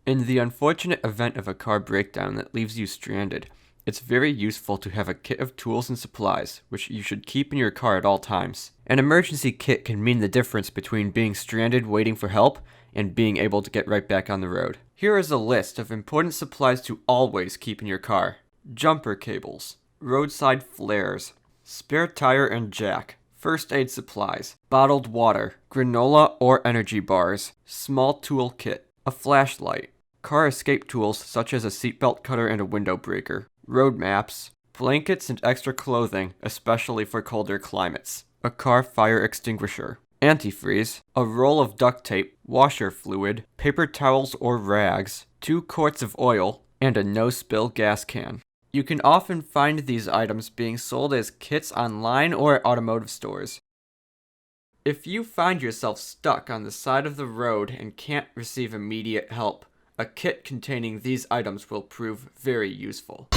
In the unfortunate event of a car breakdown that leaves you stranded, it's very useful to have a kit of tools and supplies, which you should keep in your car at all times. An emergency kit can mean the difference between being stranded waiting for help and being able to get right back on the road. Here is a list of important supplies to always keep in your car. Jumper cables, roadside flares, spare tire and jack, first aid supplies, bottled water, granola or energy bars, small tool kit, a flashlight, car escape tools such as a seatbelt cutter and a window breaker, road maps, blankets and extra clothing, especially for colder climates, a car fire extinguisher, antifreeze, a roll of duct tape, washer fluid, paper towels or rags, 2 quarts of oil, and a no-spill gas can. You can often find these items being sold as kits online or at automotive stores. If you find yourself stuck on the side of the road and can't receive immediate help, a kit containing these items will prove very useful.